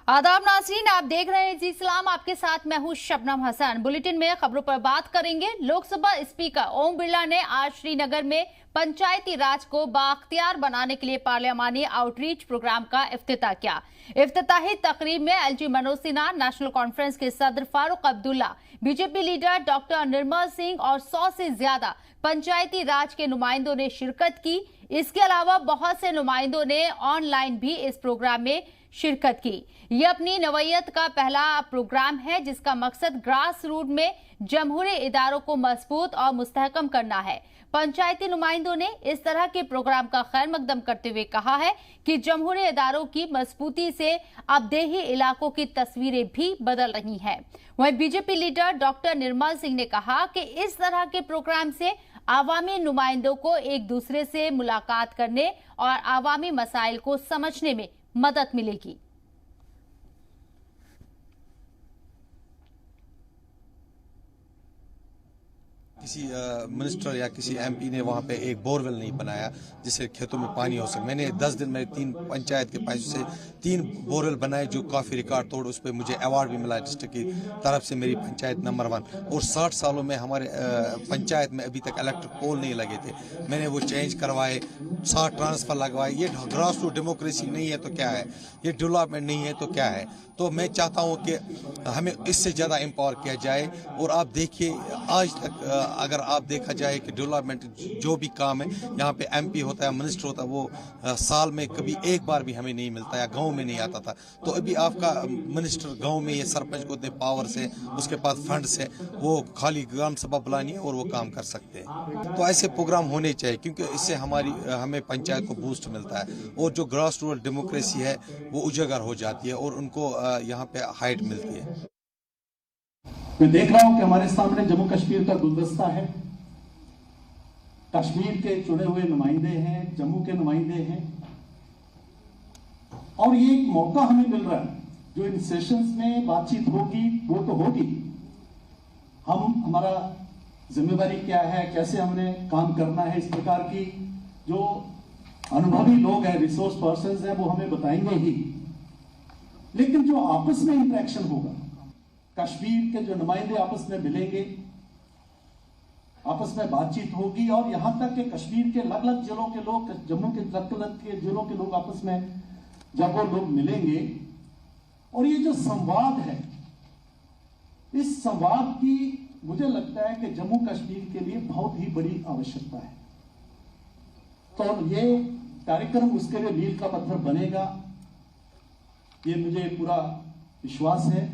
आदाब नाज़रीन, आप देख रहे हैं जी सलाम। आपके साथ मैं हूं शबनम हसन। बुलेटिन में खबरों पर बात करेंगे। लोकसभा स्पीकर ओम बिरला ने आज श्रीनगर में पंचायती राज को बाख्तियार बनाने के लिए पार्लियामानी आउटरीच प्रोग्राम का इफ्तिताह किया। इफ्तिताही तकरीब में LG Manoj Sinha, national conference के सदर Farooq Abdullah, BJP leader doctor Nirmal Singh और 100 से ज्यादा पंचायती राज के नुमाइंदों ने शिरकत की। इसके अलावा बहुत से नुमाइंदों ने ऑनलाइन भी इस प्रोग्राम में शिरकत की। ये अपनी नवयत का पहला प्रोग्राम है जिसका मकसद ग्रास रूट में जमहूरी इदारों को मजबूत और मुस्तहकम करना है। पंचायती नुमाइंदों ने इस तरह के प्रोग्राम का खैर मकदम करते हुए कहा है कि जमहूरी इदारों की मजबूती से अब देही इलाकों की तस्वीरें भी बदल रही हैं। वहीं BJP leader doctor Nirmal Singh ने कहा कि इस तरह के प्रोग्राम से आवामी नुमाइंदों को एक दूसरे से मुलाकात करने और आवामी मसाइल को समझने में मदद मिलेगी। किसी मिनिस्टर या किसी एमपी ने वहाँ पे एक बोरवेल नहीं बनाया जिससे खेतों में पानी हो सके। मैंने 10 दिन में 3 पंचायत के पैसों से 3 बोरवेल बनाए जो काफ़ी रिकॉर्ड तोड़। उस पर मुझे अवार्ड भी मिला डिस्ट्रिक्ट की तरफ से, मेरी पंचायत नंबर 1। और 60 सालों में हमारे पंचायत में अभी तक इलेक्ट्रिक पोल नहीं लगे थे, मैंने वो चेंज करवाए, 60 ट्रांसफ़र लगवाए। ये ग्रास रूट डेमोक्रेसी नहीं है तो क्या है, ये डेवलपमेंट नहीं है तो क्या है। तो मैं चाहता हूँ कि हमें इससे ज़्यादा एम्पावर किया जाए। और आप देखिए आज तक अगर आप देखा जाए कि डेवलपमेंट जो भी काम है यहाँ पे एमपी होता है, मिनिस्टर होता है, वो साल में कभी एक बार भी हमें नहीं मिलता या गांव में नहीं आता था। तो अभी आपका मिनिस्टर गांव में ये सरपंच को इतने पावर से, उसके पास फंड से, वो खाली ग्राम सभा बुलानी है और वो काम कर सकते हैं। तो ऐसे प्रोग्राम होने चाहिए क्योंकि इससे हमें पंचायत को बूस्ट मिलता है और जो ग्रास रूट डेमोक्रेसी है वो उजागर हो जाती है और उनको यहाँ पे हाइट मिलती है। मैं देख रहा हूं कि हमारे सामने जम्मू कश्मीर का गुलदस्ता है। कश्मीर के चुने हुए नुमाइंदे हैं, जम्मू के नुमाइंदे हैं, और ये एक मौका हमें मिल रहा है। जो इन सेशंस में बातचीत होगी वो तो होगी, हमारा जिम्मेवारी क्या है, कैसे हमने काम करना है, इस प्रकार की जो अनुभवी लोग हैं, रिसोर्स पर्संस हैं, वो हमें बताएंगे ही। लेकिन जो आपस में इंटरेक्शन होगा, कश्मीर के जो नुमाइंदे आपस में मिलेंगे, आपस में बातचीत होगी, और यहां तक कि कश्मीर के अलग अलग जिलों के लोग, जम्मू के अलग के जिलों के लोग आपस में जब वो लोग मिलेंगे, और ये जो संवाद है, इस संवाद की मुझे लगता है कि जम्मू कश्मीर के लिए बहुत ही बड़ी आवश्यकता है। तो ये कार्यक्रम उसके लिए मील का पत्थर बनेगा, ये मुझे पूरा विश्वास है।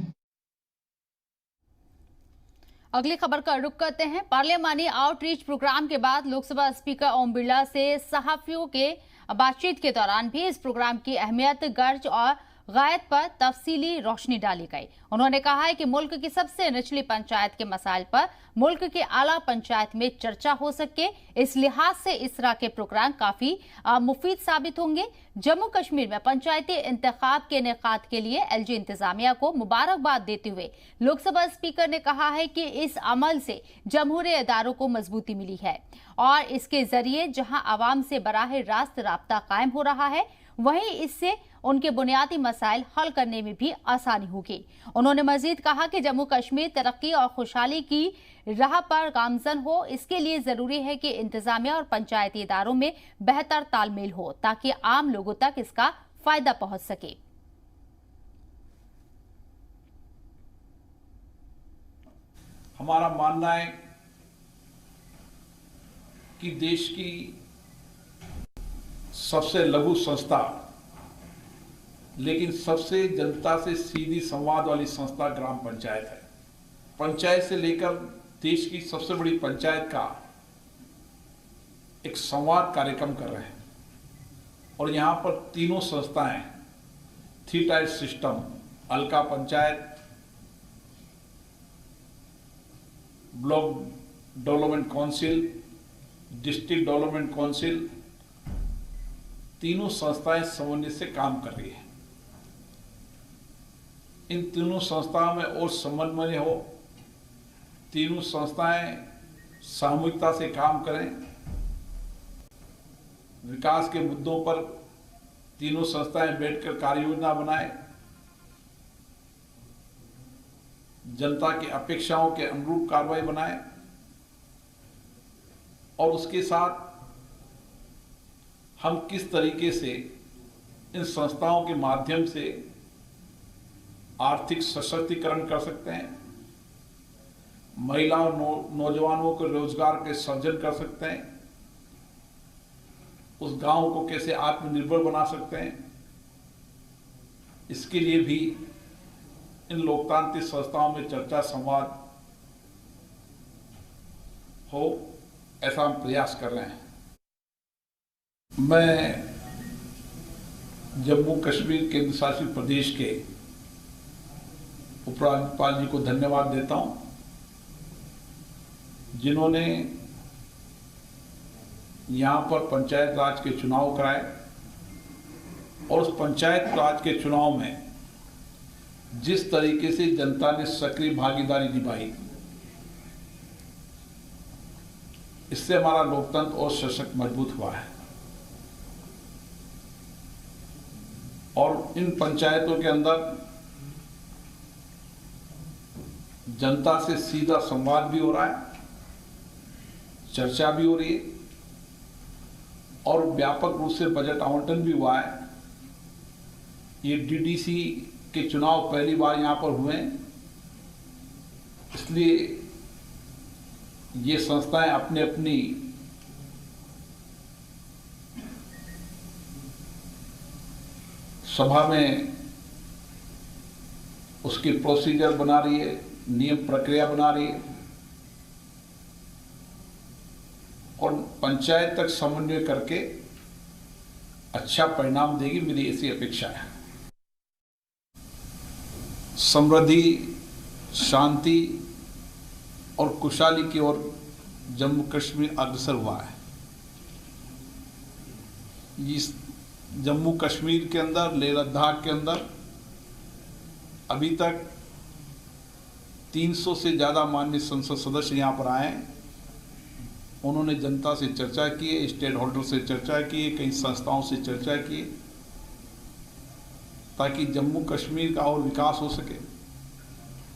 अगली खबर का रुख करते हैं। पार्लियामानी आउटरीच प्रोग्राम के बाद लोकसभा स्पीकर ओम बिरला से सहाफियों के बातचीत के दौरान भी इस प्रोग्राम की अहमियत, गर्ज और गायत पर तफसीली रोशनी डाली गई। उन्होंने कहा है कि मुल्क की सबसे निचली पंचायत के मसाइल पर मुल्क के आला पंचायत में चर्चा हो सके, इस लिहाज से इस तरह के प्रोग्राम काफी मुफीद साबित होंगे। जम्मू कश्मीर में पंचायती इंतखाब के इनेकाद के लिए एलजी इंतजामिया को मुबारकबाद देते हुए लोकसभा स्पीकर ने कहा है कि इस अमल से जमहूरी इदारों को मजबूती मिली है और इसके जरिए जहां आवाम से बराह रास्त राब्ता कायम हो रहा है, वहीं इससे उनके बुनियादी मसाइल हल करने में भी आसानी होगी। उन्होंने मजीद कहा कि जम्मू कश्मीर तरक्की और खुशहाली की राह पर गामजन हो, इसके लिए जरूरी है कि इंतजामिया और पंचायती इदारों में बेहतर तालमेल हो ताकि आम लोगों तक इसका फायदा पहुंच सके। हमारा मानना है कि देश की सबसे लघु संस्था लेकिन सबसे जनता से सीधी संवाद वाली संस्था ग्राम पंचायत है। पंचायत से लेकर देश की सबसे बड़ी पंचायत का एक संवाद कार्यक्रम कर रहे हैं और यहाँ पर तीनों संस्थाएं, थ्री टायर सिस्टम, हल्का panchayat, block development council, district development council, तीनों संस्थाएं समन्वय से काम कर रही है। इन तीनों संस्थाओं में और समन्वय हो, तीनों संस्थाएं सामूहिकता से काम करें, विकास के मुद्दों पर तीनों संस्थाएं बैठकर कार्य योजना बनाएं जनता की अपेक्षाओं के अनुरूप कार्रवाई बनाए और उसके साथ हम किस तरीके से इन संस्थाओं के माध्यम से आर्थिक सशक्तिकरण कर सकते हैं, महिला और नौजवानों को रोजगार के सृजन कर सकते हैं, उस गांव को कैसे आत्मनिर्भर बना सकते हैं, इसके लिए भी इन लोकतांत्रिक संस्थाओं में चर्चा संवाद हो, ऐसा हम प्रयास कर रहे हैं। मैं जम्मू कश्मीर केंद्र शासित प्रदेश के उपराज्यपाल जी को धन्यवाद देता हूं, जिन्होंने यहां पर पंचायत राज के चुनाव कराए और उस पंचायत राज के चुनाव में जिस तरीके से जनता ने सक्रिय भागीदारी निभाई, इससे हमारा लोकतंत्र और सशक्त मजबूत हुआ है। और इन पंचायतों के अंदर जनता से सीधा संवाद भी हो रहा है, चर्चा भी हो रही है और व्यापक रूप से बजट आवंटन भी हुआ है। ये डीडीसी के चुनाव पहली बार यहां पर हुए, इसलिए ये संस्थाएं अपने अपनी सभा में उसकी प्रोसीजर बना रही है, नियम प्रक्रिया बना रही है और पंचायत तक समन्वय करके अच्छा परिणाम देगी, मेरी ऐसी अपेक्षा है। समृद्धि, शांति और खुशहाली की ओर जम्मू कश्मीर अग्रसर हुआ है। इस जम्मू कश्मीर के अंदर, लेह लद्दाख के अंदर अभी तक 300 से ज़्यादा माननीय संसद सदस्य यहाँ पर आए हैं। उन्होंने जनता से चर्चा की है, स्टेक होल्डर से चर्चा की है, कई संस्थाओं से चर्चा की है, ताकि जम्मू कश्मीर का और विकास हो सके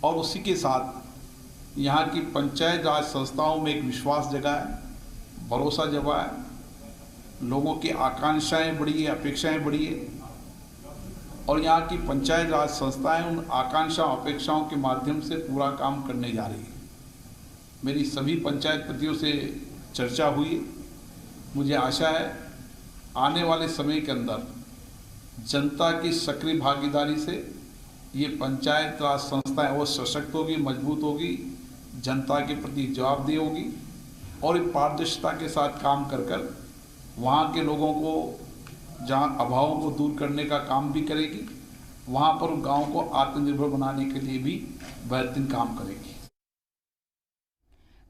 और उसी के साथ यहाँ की पंचायत राज संस्थाओं में एक विश्वास जगा है, भरोसा जगा है, लोगों की आकांक्षाएं बढ़ी है, अपेक्षाएं बढ़ी है और यहाँ की पंचायत राज संस्थाएं उन आकांक्षा अपेक्षाओं के माध्यम से पूरा काम करने जा रही है। मेरी सभी पंचायत प्रतिनिधियों से चर्चा हुई। मुझे आशा है आने वाले समय के अंदर जनता की सक्रिय भागीदारी से ये पंचायत राज संस्थाएं और सशक्त होगी, मजबूत होगी, जनता के प्रति जवाबदेह होगी और एक पारदर्शिता के साथ काम कर वहाँ के लोगों को जहाँ अभावों को दूर करने का काम भी करेगी, वहाँ पर गांव को आत्मनिर्भर बनाने के लिए भी बेहतरीन काम करेगी।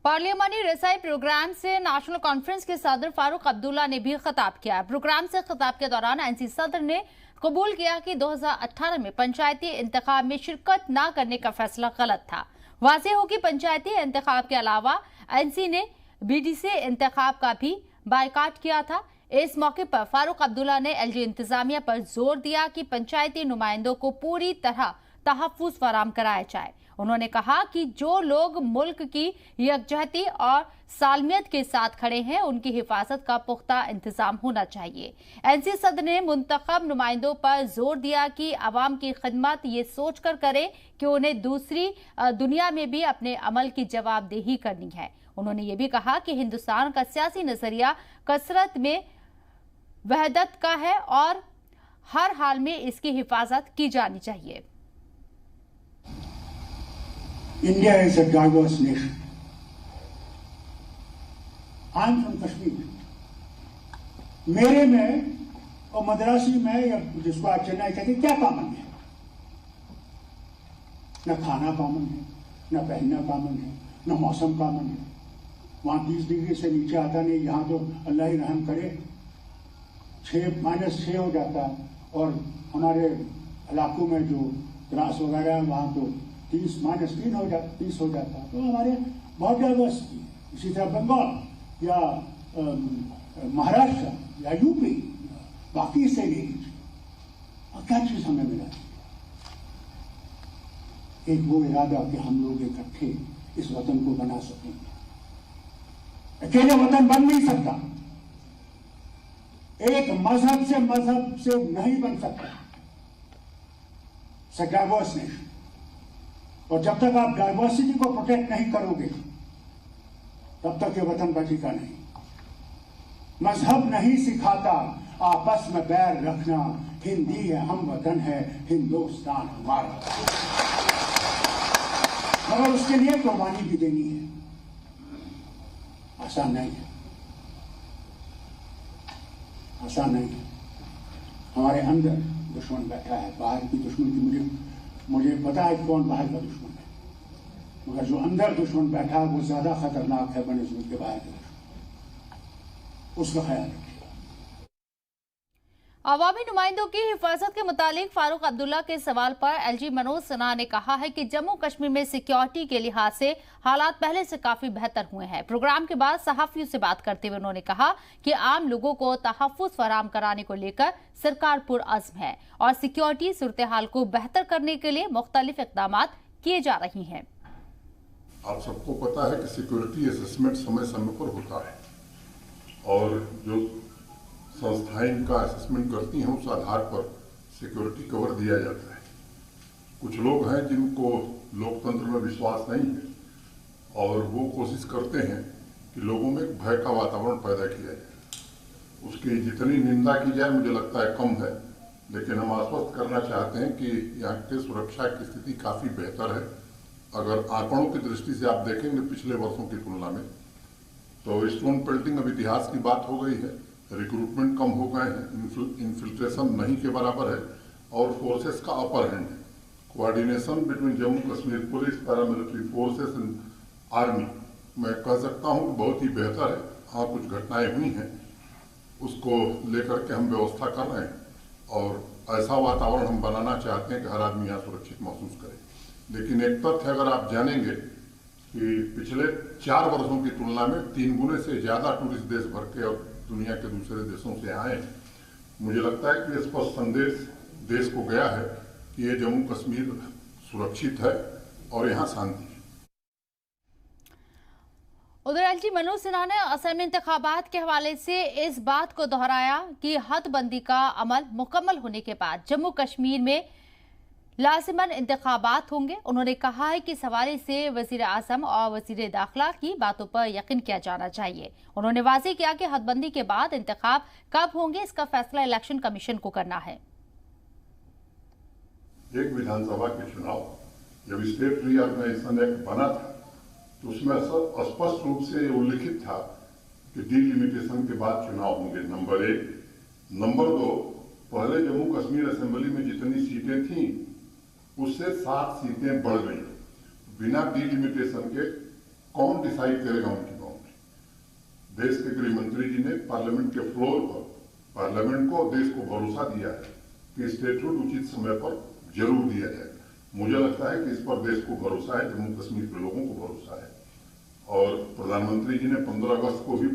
पार्लियामानी रसाई प्रोग्राम से नेशनल कॉन्फ्रेंस के सदर फारूक अब्दुल्ला ने भी खिताब किया। प्रोग्राम से खिताब के दौरान एनसी सदर ने कबूल किया कि 2018 में पंचायती इंतखाब में शिरकत न करने का फैसला गलत था। वाज़ेह हो कि पंचायती इंतखाब के अलावा एनसी ने बीडीसी इंतखाब का भी बायकाट किया था। इस मौके पर फारूक अब्दुल्ला ने एलजी इंतजामिया पर जोर दिया कि पंचायती नुमाइंदों को पूरी तरह तहफ्फुज़ फराहम कराया जाए। उन्होंने कहा कि जो लोग मुल्क की यकजहती और सालमियत के साथ खड़े हैं, उनकी हिफाजत का पुख्ता इंतजाम होना चाहिए। एनसी सदर ने मुंतखब नुमाइंदों पर जोर दिया कि अवाम की खिदमत ये सोचकर करें कि उन्हें दूसरी दुनिया में भी अपने अमल की जवाबदेही करनी है। उन्होंने ये भी कहा कि हिंदुस्तान का सियासी नजरिया कसरत में वहदत का है और हर हाल में इसकी हिफाजत की जानी चाहिए। India is a diverse nation. I am from Kashmir. मेरे में और मद्रासी में या जिसको आप चेन्नई कहते हैं क्या कॉमन है? न खाना कॉमन है, न पहनना कॉमन है, न मौसम कॉमन है। वहाँ 20 डिग्री से नीचे आता नहीं, यहाँ तो अल्लाह ही रहम करे -6 हो जाता है और हमारे इलाकों में जो द्रास वगैरह है वहाँ तो -3 हो जाता। तो हमारे बहुत डाइवर्सिटी है। इसी तरह बंगाल या महाराष्ट्र या यूपी, बाकी से नहीं और क्या चीज हमें मिला। एक वो इरादा कि हम लोग इकट्ठे इस वतन को बना सकेंगे। अकेले वतन बन नहीं सकता, एक मजहब से नहीं बन सकता। डाइवर्स नेशन, और जब तक आप डाइवर्सिटी को प्रोटेक्ट नहीं करोगे तब तक ये वतन बचेगा नहीं। मजहब नहीं सिखाता आपस में बैर रखना, हिंदी है हम वतन है, हिंदुस्तान हमारा, मगर उसके लिए कुर्बानी भी देनी है, आसान नहीं है, आसान नहीं है। हमारे अंदर दुश्मन बैठा है, बाहर की दुश्मन की मुझे पता है कौन बाहर का दुश्मन है, मगर जो अंदर दुश्मन बैठा है वो ज्यादा खतरनाक है बनस्बत के बाहर के दुश्मन, उसका ख्याल रखिए। अवामी नुमाइंदों की हिफाजत के मुतालिक फारूक अब्दुल्ला के सवाल पर एलजी मनोज सिन्हा ने कहा है कि जम्मू कश्मीर में सिक्योरिटी के लिहाज से हालात पहले से काफी बेहतर हुए हैं। प्रोग्राम के बाद सहाफियों से बात करते हुए उन्होंने कहा कि आम लोगों को तहफ्फुज़ फराहम कराने को लेकर सरकार पुरअज़्म है और सिक्योरिटी सूरत हाल को बेहतर करने के लिए मुख्तलिफ इक़दाम किए जा रही हैं। आप सबको पता है कि सिक्योरिटी असेसमेंट समय समय पर होता है और जो संस्थाएं इनका असेसमेंट करती हैं उस आधार पर सिक्योरिटी कवर दिया जाता है। कुछ लोग हैं जिनको लोकतंत्र में विश्वास नहीं है और वो कोशिश करते हैं कि लोगों में भय का वातावरण पैदा किया जाए। उसकी जितनी निंदा की जाए मुझे लगता है कम है, लेकिन हम आश्वस्त करना चाहते हैं कि यहाँ के सुरक्षा की स्थिति काफ़ी बेहतर है। अगर आंकड़ों की दृष्टि से आप देखेंगे पिछले वर्षों की तुलना में, तो स्टोन पेल्टिंग अब इतिहास की बात हो गई है, रिक्रूटमेंट कम हो गए हैं, इन्फिल्ट्रेशन नहीं के बराबर है और फोर्सेस का अपर हैंड है। Coordination between Jammu Kashmir police, paramilitary forces and army मैं कह सकता हूँ बहुत ही बेहतर है। हाँ, कुछ घटनाएं हुई हैं, उसको लेकर के हम व्यवस्था कर रहे हैं और ऐसा वातावरण हम बनाना चाहते हैं कि हर आदमी यहाँ सुरक्षित महसूस करे। लेकिन एक तथ्य अगर आप जानेंगे कि पिछले 4 वर्षों की तुलना में 3 गुने से ज्यादा टूरिस्ट देश भर के और दुनिया के दूसरे देशों से आए। मुझे लगता है कि स्पष्ट संदेश देश को गया है कि ये जम्मू कश्मीर सुरक्षित है और यहाँ शांति है। उधर एलजी मनोज सिन्हा ने असम इंतखाबात के हवाले से इस बात को दोहराया कि हदबंदी का अमल मुकम्मल होने के बाद जम्मू कश्मीर में लाजिमन इंतखाबात होंगे। उन्होंने कहा है कि इस हवाले से वजीर आजम और वजीर दाखिला की बातों पर यकीन किया जाना चाहिए। उन्होंने वाज़ेह किया कि हदबंदी के बाद इंतखाब कब होंगे इसका फैसला इलेक्शन कमीशन को करना है। एक विधानसभा के चुनाव जब स्टेट रीऑर्गेनाइजेशन एक्ट बना था तो उसमें स्पष्ट रूप से उल्लिखित था कि डिलिमिटेशन के बाद चुनाव होंगे, नंबर 1। नंबर 2, पहले जम्मू कश्मीर असेंबली में जितनी सीटें थी उससे 7 सीटें बढ़ गई। बिना डिलिमिटेशन के कौन डिसाइड करेगा उनकी बाउंड्री? देश के गृह मंत्री जी ने पार्लियामेंट के फ्लोर पर पार्लियामेंट को, देश को भरोसा दिया है कि स्टेटहुड उचित समय पर जरूर दिया जाएगा। मुझे लगता है कि इस पर देश को भरोसा है, जम्मू कश्मीर के लोगों को भरोसा है। और प्रधानमंत्री जी ने 15 अगस्त को भी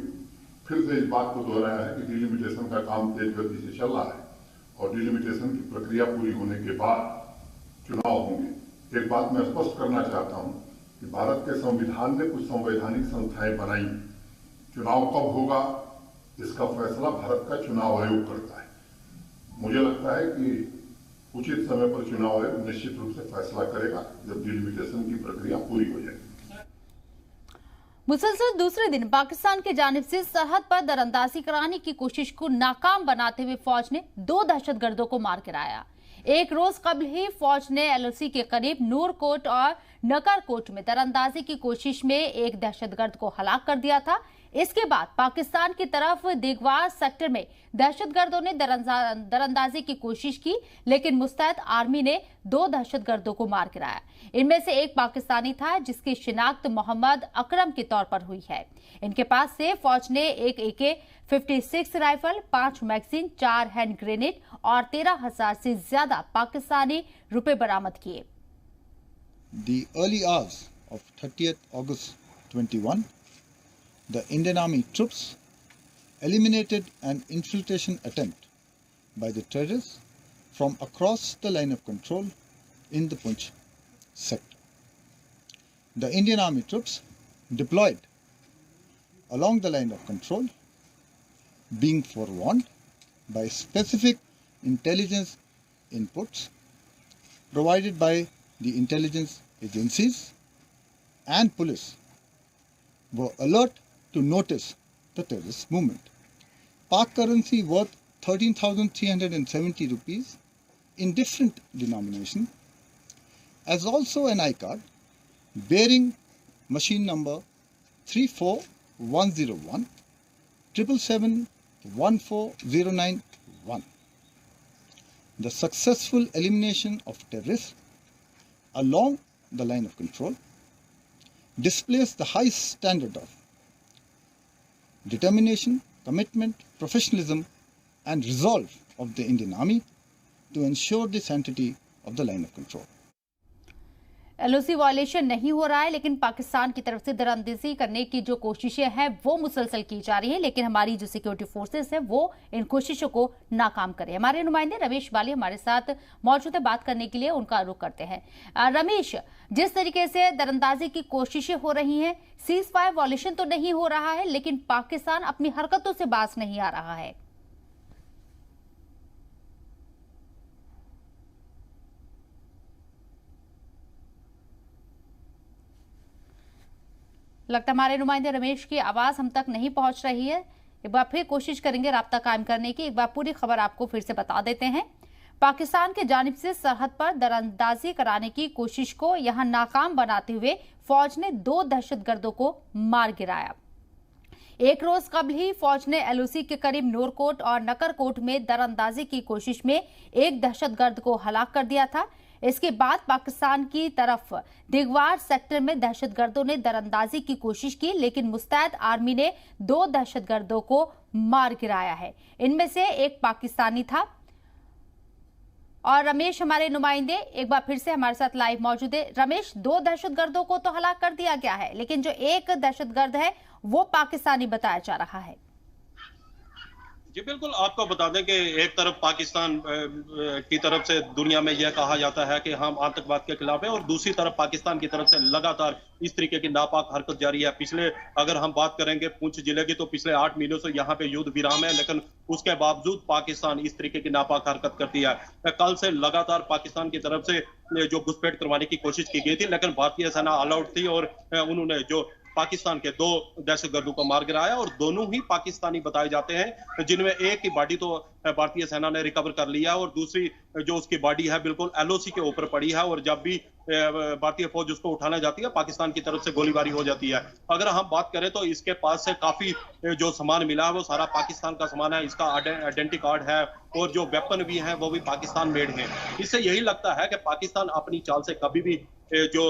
फिर से इस बात को दोहराया है कि डिलिमिटेशन का काम तेज गति से चल रहा है और डिलिमिटेशन की प्रक्रिया पूरी होने के बाद चुनाव होंगे। एक बात मैं स्पष्ट करना चाहता हूं कि भारत के संविधान ने कुछ संवैधानिक संस्थाएं बनाई। चुनाव कब होगा इसका फैसला भारत का चुनाव आयोग करता है। मुझे लगता है कि उचित समय पर चुनाव आयोग निश्चित रूप से फैसला करेगा जब डिलिमिटेशन की प्रक्रिया पूरी हो जाएगी। मुसलसल दूसरे दिन पाकिस्तान की जानिब से सरहद पर दरअंदाजी कराने की कोशिश को नाकाम बनाते हुए फौज ने 2 दहशतगर्दों को मार गिराया। एक रोज कबल ही फौज ने एलओसी के करीब नूरकोट और नकरकोट में दरअंदाजी की कोशिश में एक दहशतगर्द को हलाक कर दिया था। इसके बाद पाकिस्तान की तरफ देगवार सेक्टर में दहशतगर्दों ने दरअंदाजी की कोशिश की, लेकिन मुस्तैद आर्मी ने 2 दहशतगर्दों को मार गिराया। इनमें से एक पाकिस्तानी था जिसकी शिनाख्त मोहम्मद अकरम के तौर पर हुई है। इनके पास से फौज ने एक AK-56 rifle, 5 magazine, 4 hand grenade और 13,000 से ज्यादा पाकिस्तानी रुपए बरामद किए। The early hours of 30th August 21, the Indian Army troops eliminated an infiltration attempt by the terrorists from across the line of control in the Poonch sector. The Indian Army troops deployed along the line of control, being forewarned by specific intelligence inputs provided by the intelligence agencies and police, were alert to notice the terrorist movement. Pak currency worth 13,370 rupees in different denomination, as also an I-card bearing machine number 34101 777 14091. The successful elimination of terrorists along the line of control displays the high standard of determination, commitment, professionalism and resolve of the Indian Army to ensure the sanctity of the line of control. LOC violation नहीं हो रहा है, लेकिन पाकिस्तान की तरफ से दरअंदेजी करने की जो कोशिशें हैं वो मुसलसल की जा रही है, लेकिन हमारी जो सिक्योरिटी फोर्सेस है वो इन कोशिशों को नाकाम करे। हमारे नुमाइंदे रमेश बाली हमारे साथ मौजूद है, बात करने के लिए उनका रुख करते हैं। रमेश, जिस तरीके से दरअंदाजी की कोशिशें हो रही हैं, सीज फायर वायलेशन तो नहीं हो रहा है, लेकिन पाकिस्तान अपनी हरकतों से बाज नहीं आ रहा है। लगता है हमारे नुमाइंदे रमेश की आवाज हम तक नहीं पहुंच रही है। एक बार फिर कोशिश करेंगे राब्ता कायम करने की। एक बार पूरी खबर आपको फिर से बता देते हैं। पाकिस्तान की जानिब से सरहद पर दरअंदाजी कराने की कोशिश को यहां नाकाम बनाते हुए फौज ने 2 दहशतगर्दों को मार गिराया। एक रोज कबल ही फौज ने एलओसी के करीब नूरकोट और नकरकोट में दरअंदाजी की कोशिश में एक दहशतगर्द को हलाक कर दिया था। इसके बाद पाकिस्तान की तरफ दिगवार सेक्टर में दहशतगर्दों ने दरअंदाजी की कोशिश की, लेकिन मुस्तैद आर्मी ने 2 दहशतगर्दों को मार गिराया है। इनमें से एक पाकिस्तानी था। और रमेश, हमारे नुमाइंदे एक बार फिर से हमारे साथ लाइव मौजूद है। रमेश, 2 दहशतगर्दों को तो हलाक कर दिया गया है, लेकिन जो एक दहशतगर्द है वो पाकिस्तानी बताया जा रहा है। जी बिल्कुल, आपको बता दें कि एक तरफ पाकिस्तान की तरफ से दुनिया में यह कहा जाता है कि हम आतंकवाद के खिलाफ हैं, और दूसरी तरफ पाकिस्तान की तरफ से लगातार इस तरीके की नापाक हरकत जारी है। पिछले अगर हम बात करेंगे पुंछ जिले की, तो पिछले 8 महीनों से यहाँ पे युद्ध विराम है, लेकिन उसके बावजूद पाकिस्तान इस तरीके की नापाक हरकत करती है। कल से लगातार पाकिस्तान की तरफ से जो घुसपैठ करवाने की कोशिश की गई थी, लेकिन भारतीय सेना ऑल आउट थी और उन्होंने जो पाकिस्तान के 2 दहशतगर्दों को मार गिराया, और दोनों ही पाकिस्तानी बताए जाते हैं, जिनमें एक की बॉडी तो भारतीय सेना ने रिकवर कर लिया और दूसरी जो उसकी बॉडी है बिल्कुल एलओसी के ऊपर पड़ी है, और जब भी भारतीय फौज उसको उठाना जाती है पाकिस्तान की तरफ से गोलीबारी हो जाती है। अगर हम बात करें तो इसके पास से काफी जो सामान मिला है वो सारा पाकिस्तान का सामान है। इसका आइडेंटिटी कार्ड है और जो वेपन भी हैं वो भी पाकिस्तान मेड हैं। इससे यही लगता है कि पाकिस्तान अपनी चाल से कभी भी जो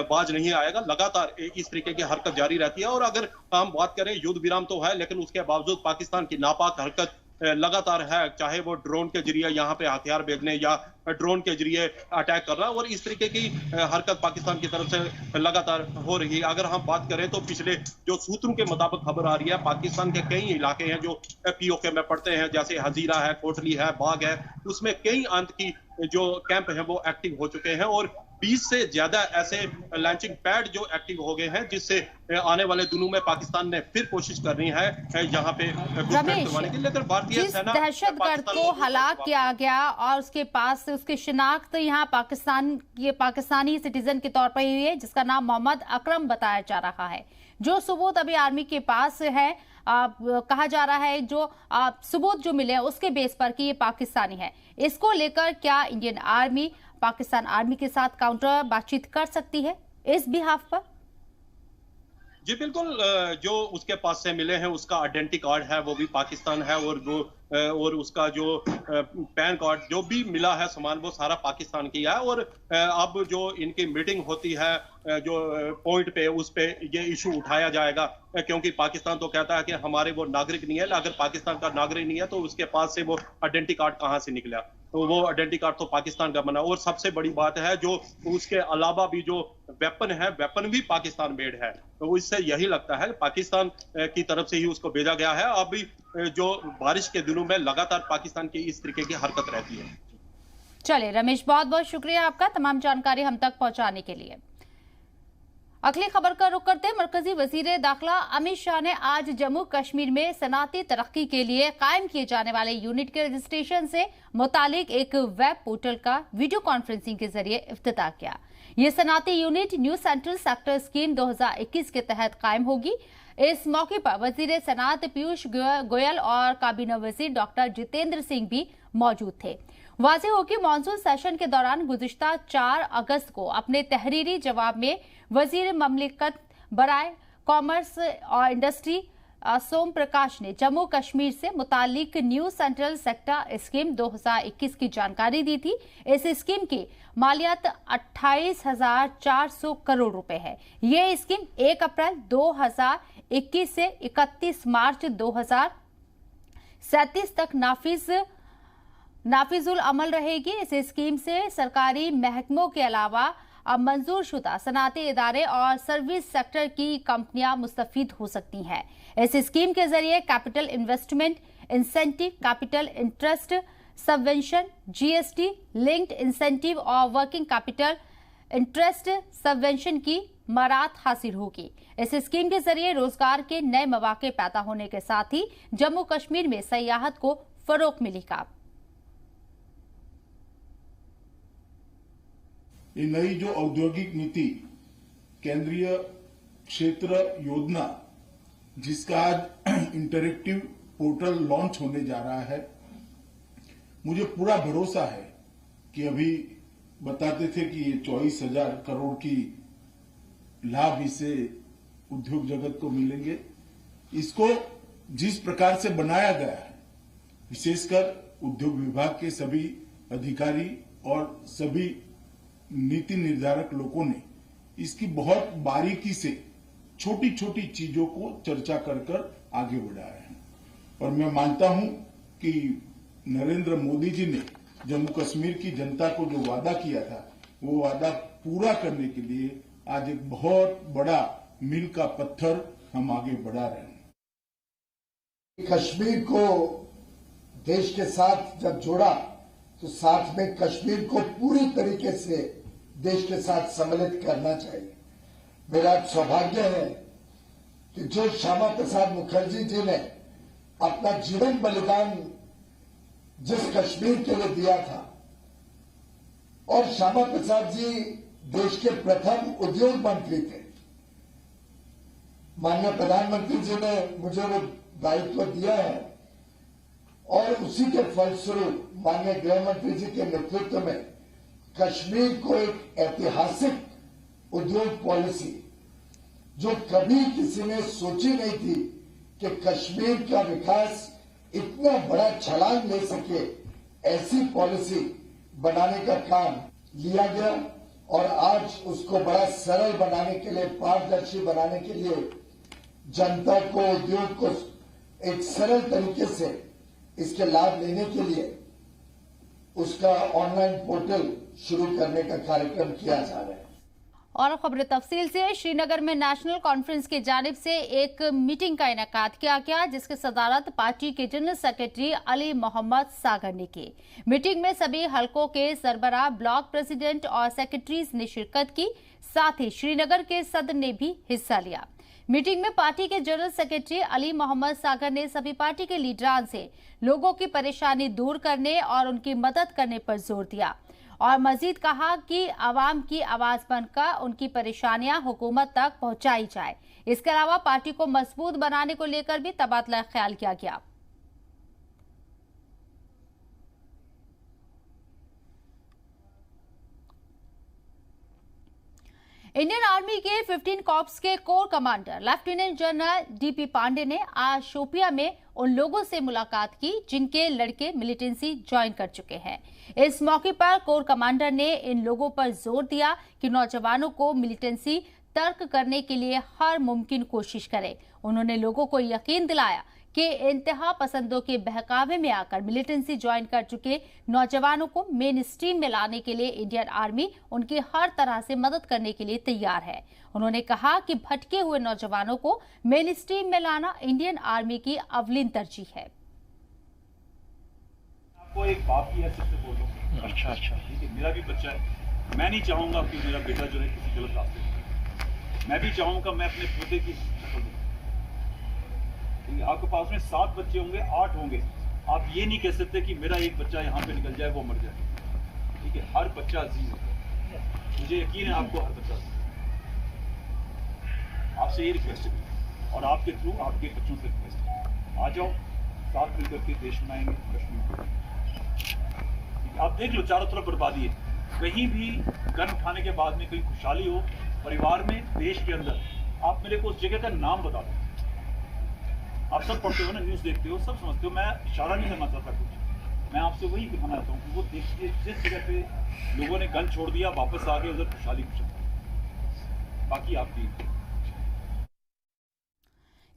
बाज नहीं आएगा। लगातार इस तरीके की हरकत जारी रहती है, और अगर हम बात करें युद्ध विराम तो है, लेकिन उसके बावजूद पाकिस्तान की नापाक हरकत लगातार है, चाहे वो ड्रोन के जरिए यहाँ पे हथियार भेजने या ड्रोन के जरिए अटैक करना, और इस तरीके की हरकत पाकिस्तान की तरफ से लगातार हो रही है। अगर हम बात करें तो पिछले जो सूत्रों के मुताबिक खबर आ रही है, पाकिस्तान के कई इलाके हैं जो पीओके में पड़ते हैं, जैसे हजीरा है, कोटली है, बाग है, उसमें कई अंत की जो कैंप है वो एक्टिव हो चुके हैं, और 20 से ज्यादा ऐसे लॉन्चिंग पैड जो एक्टिव हो गए हैं, जिससे आने वाले दिनों में पाकिस्तान ने फिर कोशिश करनी है यहाँ पे घुसपैठ करवाने की। लेकिन भारतीय सेना दहशतगर्द को हलाक किया गया और उसके पास से उसकी शिनाख्त यहाँ पाकिस्तानी सिटीजन के तौर पर हुई है, जिसका नाम मोहम्मद अकरम बताया जा रहा है। जो सबूत अभी आर्मी के पास है, कहा जा रहा है जो सबूत जो मिले उसके बेस पर कि ये पाकिस्तानी है। इसको लेकर क्या इंडियन आर्मी पाकिस्तान आर्मी के साथ काउंटर बातचीत कर सकती है इस बिहाफ पर? जी बिल्कुल, जो उसके पास से मिले हैं उसका आइडेंटिटी कार्ड है वो भी पाकिस्तान है, और उसका जो पैन कार्ड जो भी मिला है सामान वो सारा पाकिस्तान की है। और अब जो इनकी मीटिंग होती है जो पॉइंट पे, उस पे ये इशू उठाया जाएगा, क्योंकि पाकिस्तान तो कहता है कि हमारे वो नागरिक नहीं है। अगर पाकिस्तान का नागरिक नहीं है तो उसके पास से वो आइडेंटिटी कार्ड कहाँ से निकला? तो वो आइडेंटिटी कार्ड तो पाकिस्तान का बना। और सबसे बड़ी बात है जो उसके अलावा भी जो वेपन है, वेपन भी पाकिस्तान मेड है। तो इससे यही लगता है पाकिस्तान की तरफ से ही उसको भेजा गया है। अभी जो बारिश के दिनों में लगातार पाकिस्तान की इस तरीके की हरकत रहती है। चलिए रमेश, बहुत बहुत शुक्रिया आपका तमाम जानकारी हम तक पहुंचाने के लिए। अगली खबर का रुख करते हैं। मरकजी वजीर दाखिला अमित शाह ने आज जम्मू कश्मीर में सनाती तरक्की के लिए कायम किए जाने वाले यूनिट के रजिस्ट्रेशन से मुतालिक एक वेब पोर्टल का वीडियो कॉन्फ्रेंसिंग के जरिए इफ्तिताह किया। ये सनाती unit new central sector scheme 2021 के तहत कायम होगी। इस मौके पर वजीर सनात पीयूष गोयल और काबीना वजीर डॉक्टर जितेंद्र सिंह भी मौजूद थे। वाज़ेह हो कि मॉनसून सेशन के दौरान गुज़िश्ता 4 अगस्त को अपने तहरीरी जवाब में वजीर ममलिकत बराए कॉमर्स और इंडस्ट्री सोम प्रकाश ने जम्मू कश्मीर से मुतालिक न्यू सेंट्रल सेक्टर स्कीम 2021 की जानकारी दी थी। इस स्कीम की मालियत 28,400 करोड़ रुपए है। ये स्कीम 1 अप्रैल 2021 से 31 मार्च 2037 तक नाफिजुल अमल रहेगी। इस स्कीम से सरकारी महकमों के अलावा मंजूर शुदा सनाती इदारे और सर्विस सेक्टर की कंपनियां मुस्तफीद हो सकती हैं। इस स्कीम के जरिए capital investment incentive, capital interest subvention, GST linked incentive और वर्किंग कैपिटल इंटरेस्ट सबवेंशन की मरात हासिल होगी। इस स्कीम के जरिए रोजगार के नए मौके पैदा होने के साथ ही जम्मू कश्मीर में सयाहत को फरोग मिलेगा। ये नई जो औद्योगिक नीति केंद्रीय क्षेत्र योजना जिसका आज इंटरेक्टिव पोर्टल लॉन्च होने जा रहा है, मुझे पूरा भरोसा है कि अभी बताते थे कि ये 24,000 करोड़ की लाभ इससे उद्योग जगत को मिलेंगे। इसको जिस प्रकार से बनाया गया है, विशेषकर उद्योग विभाग के सभी अधिकारी और सभी नीति निर्धारक लोगों ने इसकी बहुत बारीकी से छोटी छोटी चीजों को चर्चा कर आगे बढ़ाया है। और मैं मानता हूं कि नरेंद्र मोदी जी ने जम्मू कश्मीर की जनता को जो वादा किया था, वो वादा पूरा करने के लिए आज एक बहुत बड़ा मील का पत्थर हम आगे बढ़ा रहे हैं। कश्मीर को देश के साथ जब जोड़ा तो साथ में कश्मीर को पूरी तरीके से देश के साथ सम्मिलित करना चाहिए। मेरा सौभाग्य है कि जो श्यामा प्रसाद मुखर्जी जी ने अपना जीवन बलिदान जिस कश्मीर के लिए दिया था, और श्यामा प्रसाद जी देश के प्रथम उद्योग मंत्री थे। माननीय प्रधानमंत्री जी ने मुझे वो दायित्व दिया है और उसी के फलस्वरूप माननीय गृह मंत्री जी के नेतृत्व में कश्मीर को एक ऐतिहासिक उद्योग पॉलिसी, जो कभी किसी ने सोची नहीं थी कि कश्मीर का विकास इतना बड़ा छलांग ले सके, ऐसी पॉलिसी बनाने का काम लिया गया। और आज उसको बड़ा सरल बनाने के लिए, पारदर्शी बनाने के लिए, जनता को, उद्योग को एक सरल तरीके से इसके लाभ लेने के लिए उसका ऑनलाइन पोर्टल शुरू करने का कार्यक्रम किया जा रहा है। और खबर तफसील से, श्रीनगर में नेशनल कॉन्फ्रेंस की जानिब से एक मीटिंग का इनेकाद किया गया, जिसकी सदारत पार्टी के जनरल सेक्रेटरी अली मोहम्मद सागर ने की। मीटिंग में सभी हलकों के सरबराह, ब्लॉक प्रेसिडेंट और सेक्रेटरीज ने शिरकत की। साथ ही श्रीनगर के सदर ने भी हिस्सा लिया। मीटिंग में पार्टी के जनरल सेक्रेटरी अली मोहम्मद सागर ने सभी पार्टी के लीडरान से लोगों की परेशानी दूर करने और उनकी मदद करने पर जोर दिया और मजीद कहा कि आवाम की आवाज बनकर उनकी परेशानियां हुकूमत तक पहुंचाई जाए। इसके अलावा पार्टी को मजबूत बनाने को लेकर भी तबादला ख्याल किया गया। इंडियन आर्मी के 15 कॉर्प्स के core commander lieutenant general DP Pandey ने आज शोपिया में उन लोगों से मुलाकात की जिनके लड़के मिलिटेंसी ज्वाइन कर चुके हैं। इस मौके पर कोर कमांडर ने इन लोगों पर जोर दिया कि नौजवानों को मिलिटेंसी तर्क करने के लिए हर मुमकिन कोशिश करें। उन्होंने लोगों को यकीन दिलाया कि इंतहा पसंदों के बहकावे में आकर मिलिटेंसी ज्वाइन कर चुके नौजवानों को मेन स्ट्रीम में लाने के लिए इंडियन आर्मी उनकी हर तरह से मदद करने के लिए तैयार है। उन्होंने कहा कि भटके हुए नौजवानों को मेन स्ट्रीम में लाना इंडियन आर्मी की अवलीन तरजीह है। वो एक बाप की हैसियत से बोल रहा हूँ। अच्छा, ठीक है, मेरा भी बच्चा है, मैं नहीं चाहूँगा कि मेरा बेटा जो है किसी गलत रास्ते में, मैं भी चाहूँगा मैं अपने पोते की शक्ल दूँ। ठीक है, आपके पास में 7 बच्चे होंगे, 8 होंगे, आप ये नहीं कह सकते कि मेरा एक बच्चा यहाँ पे निकल जाए, वो मर जाए। ठीक है, हर बच्चा अजीज है, मुझे यकीन है आपको हर बच्चा अजीज है। आपसे ये रिक्वेस्ट है और आपके थ्रू आपके बच्चों से रिक्वेस्ट है, आ जाओ साथ मिलकर के देश बनाएंगे कश्मीर को। आप देख लो चारों तरफ बर्बादी है, कहीं भी गन उठाने के बाद में कहीं खुशहाली हो परिवार में, देश के अंदर, आप मेरे को उस जगह का नाम बता दो। आप सब पढ़ते हो ना, न्यूज़ देखते हो, सब समझते हो, मैं इशारा नहीं करना चाहता कुछ, मैं आपसे वही दिखाना चाहता हूँ कि वो देखिए जिस जगह पे लोगों ने गन छोड़ दिया, वापस आ गए, उधर खुशहाली खुशहाली। बाकी आपकी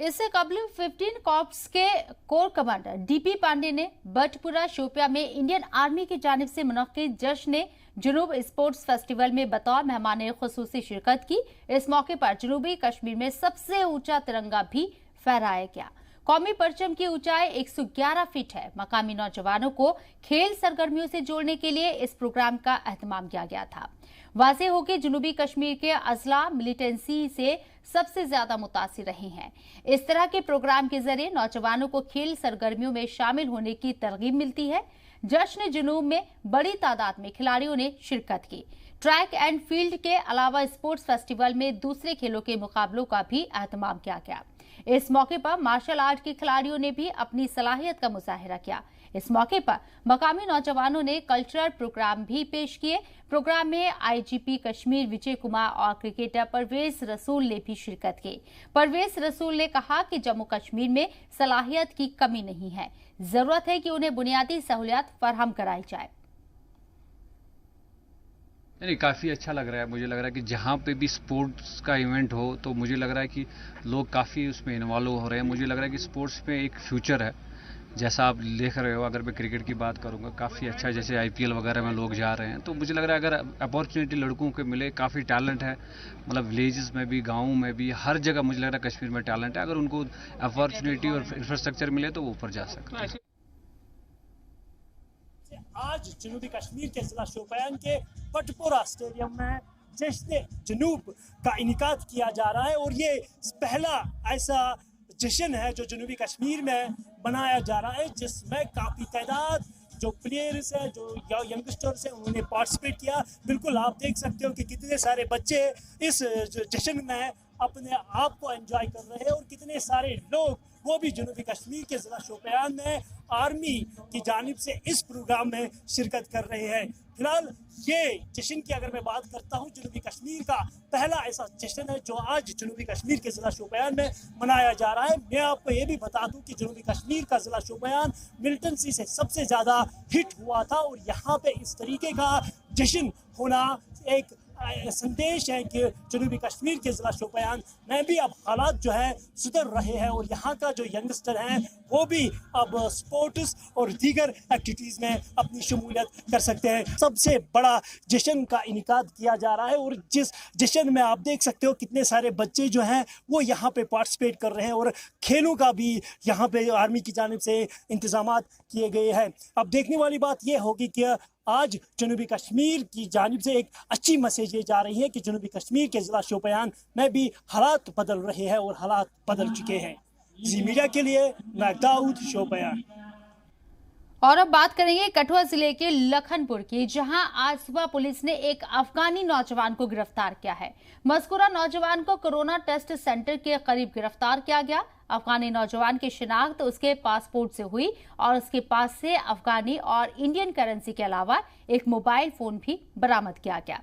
इससे कबल 15 कॉर्प्स के कोर कमांडर डीपी पांडे ने बटपुरा शोपिया में इंडियन आर्मी की जानिब से मुनक्किद जश्न जुनूब स्पोर्ट्स फेस्टिवल में बतौर मेहमान खुसूसी शिरकत की। इस मौके पर जनूबी कश्मीर में सबसे ऊंचा तिरंगा भी फहराया गया। कौमी परचम की ऊंचाई 111 फीट है। मकामी नौजवानों को खेल सरगर्मियों से जोड़ने के लिए इस प्रोग्राम का एहतमाम किया गया था। वाज़ेह हो कि जनूबी कश्मीर के अजला मिलिटेंसी से सबसे ज्यादा मुतासिर रहे हैं। इस तरह के प्रोग्राम के जरिए नौजवानों को खेल सरगर्मियों में शामिल होने की तरगीब मिलती है। जश्न जुनूब में बड़ी तादाद में खिलाड़ियों ने शिरकत की। ट्रैक एंड फील्ड के अलावा स्पोर्ट्स फेस्टिवल में दूसरे खेलों के मुकाबलों का भी एहतमाम किया गया। इस मौके पर मार्शल आर्ट के खिलाड़ियों ने भी अपनी सलाहियत का मुजाहिरा किया। इस मौके पर मकामी नौजवानों ने कल्चरल प्रोग्राम भी पेश किए। प्रोग्राम में आईजीपी कश्मीर विजय कुमार और क्रिकेटर परवेज रसूल ने भी शिरकत की। परवेज रसूल ने कहा कि जम्मू कश्मीर में सलाहियत की कमी नहीं है, जरूरत है कि उन्हें बुनियादी सहूलियत फराहम कराई जाए। नहीं, काफ़ी अच्छा लग रहा है। मुझे लग रहा है कि जहाँ पे भी स्पोर्ट्स का इवेंट हो तो मुझे लग रहा है कि लोग काफ़ी उसमें इन्वॉल्व हो रहे हैं। मुझे लग रहा है कि स्पोर्ट्स में एक फ्यूचर है। जैसा आप देख रहे हो, अगर मैं क्रिकेट की बात करूंगा, काफ़ी अच्छा, जैसे आईपीएल वगैरह में लोग जा रहे हैं, तो मुझे लग रहा है अगर अपॉर्चुनिटी लड़कों को मिले, काफ़ी टैलेंट है, मतलब विलेजेस में भी, गाँव में भी, हर जगह मुझे लग रहा है कश्मीर में टैलेंट है। अगर उनको अपॉर्चुनिटी और इंफ्रास्ट्रक्चर मिले तो वो ऊपर जा सकते हैं। आज जनूबी कश्मीर के जिला शोपियान के बटपोरा स्टेडियम में जश्न जुनूब का इनेकाद किया जा रहा है और ये पहला ऐसा जश्न है जो जनूबी कश्मीर में मनाया जा रहा है जिसमें काफ़ी तादाद जो प्लेयर्स हैं, जो यंगस्टर्स हैं, उन्होंने पार्टिसिपेट किया। बिल्कुल आप देख सकते हो कि कितने सारे बच्चे इस जश्न में अपने आप को एंजॉय कर रहे हैं और कितने सारे लोग वो भी जनूबी कश्मीर के जिला शोपियान में आर्मी की जानिब से इस प्रोग्राम में शिरकत कर रहे हैं। फिलहाल ये जश्न की अगर मैं बात करता हूँ, जनूबी कश्मीर का पहला ऐसा जश्न है जो आज जनूबी कश्मीर के जिला शोपियान में मनाया जा रहा है। मैं आपको ये भी बता दूं कि जनूबी कश्मीर का जिला शोपियान मिलिटेंसी से सबसे ज़्यादा हिट हुआ था और यहाँ पे इस तरीके का जश्न होना एक संदेश है कि जनूबी कश्मीर के जिला शोपियान में भी अब हालात जो है सुधर रहे हैं और यहाँ का जो यंगस्टर हैं वो भी अब स्पोर्ट्स और दीगर एक्टिविटीज़ में अपनी शमूलियत कर सकते हैं। सबसे बड़ा जश्न का इनेकाद किया जा रहा है और जिस जश्न में आप देख सकते हो कितने सारे बच्चे जो हैं वो यहाँ पे पार्टिसिपेट कर रहे हैं और खेलों का भी यहाँ पे आर्मी की जानिब से इंतजाम किए गए हैं। अब देखने वाली बात यह होगी कि आज जनूबी कश्मीर की जानिब से एक अच्छी मैसेज ये जा रही है कि जनूबी कश्मीर के जिला शोपियान में भी हालात बदल रहे हैं और हालात बदल चुके हैं। जी मीडिया के लिए मैं दाऊद शोपियान। और अब बात करेंगे कठुआ जिले के लखनपुर की, जहां आज सुबह पुलिस ने एक अफगानी नौजवान को गिरफ्तार किया है। मज़कूरा नौजवान को कोरोना टेस्ट सेंटर के करीब गिरफ्तार किया गया। अफगानी नौजवान की शिनाख्त उसके पासपोर्ट से हुई और उसके पास से अफगानी और इंडियन करेंसी के अलावा एक मोबाइल फोन भी बरामद किया गया।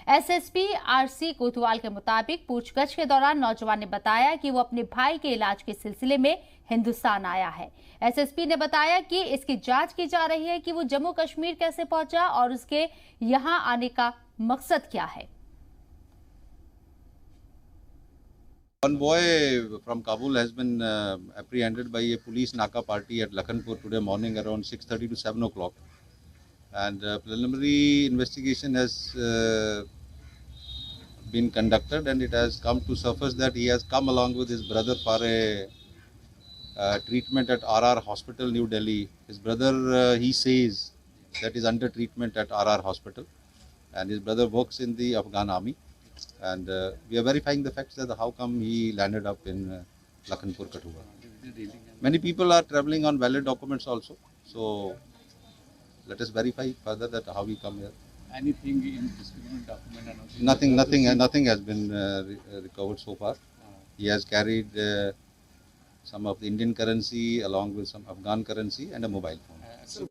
एसएसपी आरसी कोतवाल के मुताबिक पूछताछ के दौरान नौजवान ने बताया कि वो अपने भाई के इलाज के सिलसिले में हिंदुस्तान आया है। एसएसपी ने बताया कि इसकी जांच की जा रही है कि वो जम्मू कश्मीर कैसे पहुंचा और उसके यहां आने का मकसद क्या है। One boy from Kabul has been apprehended by a police Naka party at Lakhanpur today morning around 6:30 to 7 o'clock. And preliminary investigation has been conducted and it has come to surface that he has come along with his brother for a treatment at RR Hospital, New Delhi. His brother, he says that is under treatment at RR Hospital, and his brother works in the Afghan army. And we are verifying the facts that how come he landed up in Lakhanpur, Kathua. Many people are traveling on valid documents also. So let us verify further that how he come here. Anything in this document? Nothing has been recovered so far. He has carried some of the Indian currency along with some Afghan currency and a mobile phone.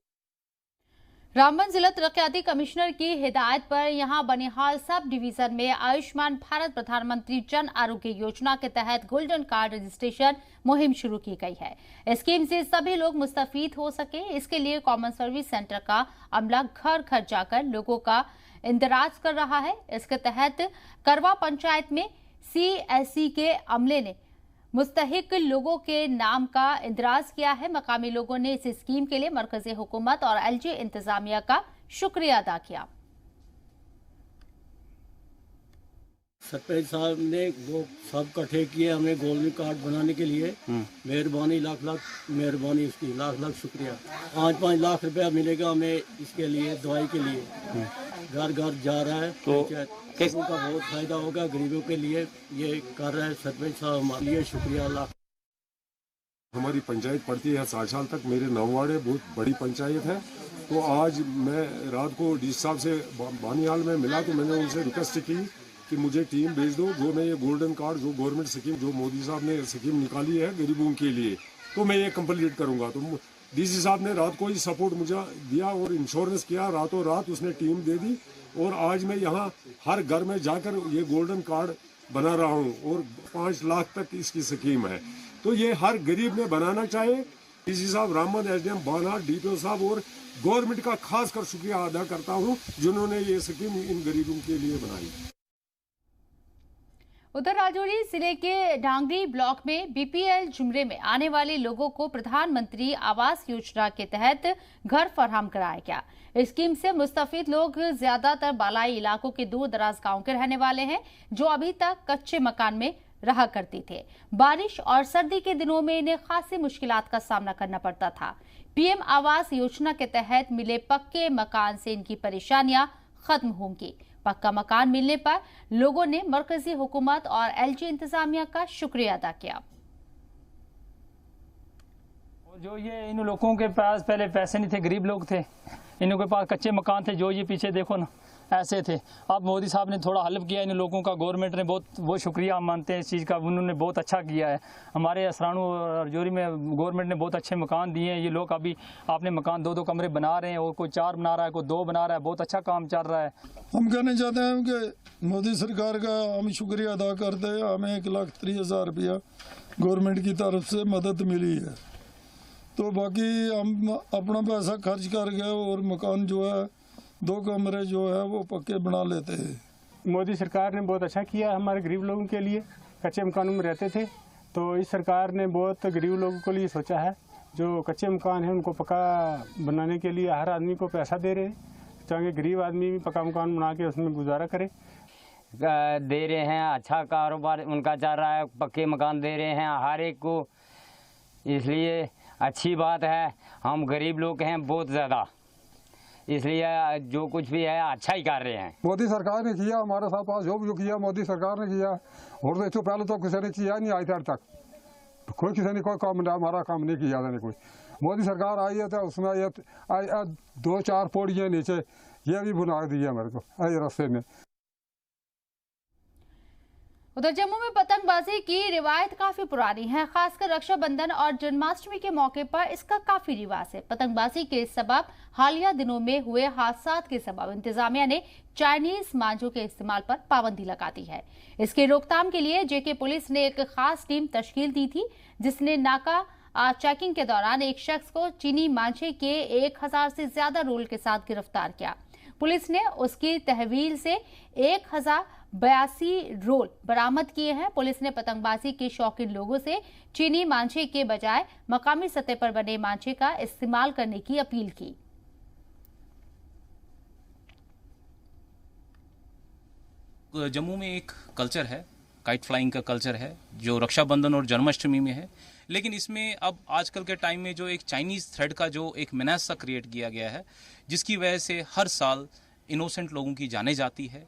Ramban जिला तरक्याती commissioner की हिदायत पर यहां Banihal sub division में आयुष्मान भारत प्रधानमंत्री जन आरोग्य योजना के तहत golden card registration मुहिम शुरू की गई है। स्कीम से सभी लोग मुस्तफीद हो सके, इसके लिए कॉमन सर्विस सेंटर का अमला घर घर जाकर लोगों का इंदराज कर रहा है। इसके तहत करवा पंचायत में CSC के अमले ने मुस्तहिक लोगों के नाम का इंदराज किया है। मकामी लोगों ने इस स्कीम के लिए मरकजी हुकूमत और LG इंतजामिया का शुक्रिया अदा किया। सरपंच साहब ने वो सब इकट्ठे किए हमें गोल्डन कार्ड बनाने के लिए। मेहरबानी, लाख लाख मेहरबानी, उसकी लाख लाख शुक्रिया। 5-5 लाख रुपया मिलेगा हमें इसके लिए, दवाई के लिए। घर घर जा रहा है तो लोगों का बहुत फायदा होगा, गरीबों के लिए ये कर रहे हैं सरपंच साहब, हमारे लिए शुक्रिया लाख। हमारी पंचायत पड़ती है 60 साल तक, मेरे 9 वार्ड है, बहुत बड़ी पंचायत है। तो आज मैं रात को डी साहब से बानियाल में मिला तो मैंने उनसे रिक्वेस्ट की कि मुझे टीम भेज दो, जो मैं ये गोल्डन कार्ड जो गवर्नमेंट स्कीम जो मोदी साहब ने स्कीम निकाली है गरीबों के लिए, तो मैं ये कंप्लीट करूँगा। तो DC साहब ने रात को ही सपोर्ट मुझे दिया और इंश्योरेंस किया, रातों रात उसने टीम दे दी और आज मैं यहाँ हर घर में जाकर ये गोल्डन कार्ड बना रहा हूँ और 5 लाख तक इसकी स्कीम है। तो ये हर गरीब ने बनाना चाहिए। DC साहब, रामबन SDM बाना, DPO साहब और गवर्नमेंट का खास कर शुक्रिया अदा करता हूँ जिन्होंने ये स्कीम इन गरीबों के लिए बनाई। उधर राजौरी जिले के डांगरी ब्लॉक में BPL जुमरे में आने वाले लोगों को प्रधानमंत्री आवास योजना के तहत घर फराहम कराया गया। इस स्कीम से मुस्तफीद लोग ज्यादातर बालाई इलाकों के दूर दराज गांव के रहने वाले हैं, जो अभी तक कच्चे मकान में रहा करते थे। बारिश और सर्दी के दिनों में इन्हें खासी मुश्किलात का सामना करना पड़ता था। PM आवास योजना के तहत मिले पक्के मकान से इनकी परेशानियां खत्म होंगी। पक्का मकान मिलने पर लोगों ने मरकजी हुकूमत और LG इंतजामिया का शुक्रिया अदा किया। जो ये इन लोगों के पास पहले पैसे नहीं थे, गरीब लोग थे, इन लोगों के पास कच्चे मकान थे, जो ये पीछे देखो ना ऐसे थे। अब मोदी साहब ने थोड़ा हेल्प किया इन लोगों का, गवर्नमेंट ने बहुत शुक्रिया मानते हैं इस चीज़ का, उन्होंने बहुत अच्छा किया है। हमारे असरानू और राजौरी में गवर्नमेंट ने बहुत अच्छे मकान दिए हैं। ये लोग अभी अपने मकान 2-2 कमरे बना रहे हैं और कोई 4 बना रहा है, कोई 2 बना रहा है, बहुत अच्छा काम चल रहा है। हम कहना चाहते हैं कि मोदी सरकार का हम शुक्रिया अदा करते हैं। हमें 1,30,000 रुपया गवर्नमेंट की तरफ से मदद मिली है, तो बाकी हम अपना पैसा खर्च कर गए और मकान जो है 2 कमरे जो है वो पक्के बना लेते हैं। मोदी सरकार ने बहुत अच्छा किया हमारे गरीब लोगों के लिए। कच्चे मकानों में रहते थे तो इस सरकार ने बहुत गरीब लोगों के लिए सोचा है। जो कच्चे मकान है उनको पक्का बनाने के लिए हर आदमी को पैसा दे रहे हैं, ताकि गरीब आदमी भी पक्का मकान बना के उसमें गुजारा करे। दे रहे हैं, अच्छा कारोबार उनका चल रहा है, पक्के मकान दे रहे हैं हर एक को, इसलिए अच्छी बात है। हम गरीब लोग हैं बहुत ज़्यादा, इसलिए जो कुछ भी है अच्छा ही कर रहे हैं। मोदी सरकार ने किया हमारे साथ, पास जो किया मोदी सरकार ने किया, और तो पहले तो किसी ने किया नहीं आज तक, कोई किसी ने कोई काम हमारा काम नहीं किया था। कोई मोदी सरकार आई है तो उसमें ये 2-4 पौड़ियाँ नीचे ये भी बना दी है मेरे को रास्ते में। उधर जम्मू में पतंगबाजी की रिवायत काफी पुरानी है, खासकर रक्षाबंधन और जन्माष्टमी के मौके पर इसका काफी रिवाज है। पतंगबाजी के सबब हालिया दिनों में हुए हादसात के सबब इंतजामिया ने चाइनीज मांझों के इस्तेमाल पर पाबंदी लगा दी है। इसके रोकथाम के लिए JK पुलिस ने एक खास टीम तश्कील दी थी, जिसने नाका चेकिंग के दौरान एक शख्स को चीनी मांझे के 1000 से ज्यादा रोल के साथ गिरफ्तार किया। पुलिस ने उसकी तहवील से 1082 रोल बरामद किए हैं। पुलिस ने पतंगबाजी के शौकीन लोगों से चीनी मांझे के बजाय मकामी सतह पर बने मांझे का इस्तेमाल करने की अपील की। जम्मू में एक कल्चर है काइट फ्लाइंग का कल्चर है जो रक्षाबंधन और जन्माष्टमी में है, लेकिन इसमें अब आजकल के टाइम में जो एक चाइनीज़ थ्रेड का जो एक मेनास सा क्रिएट किया गया है, जिसकी वजह से हर साल इनोसेंट लोगों की जाने जाती है।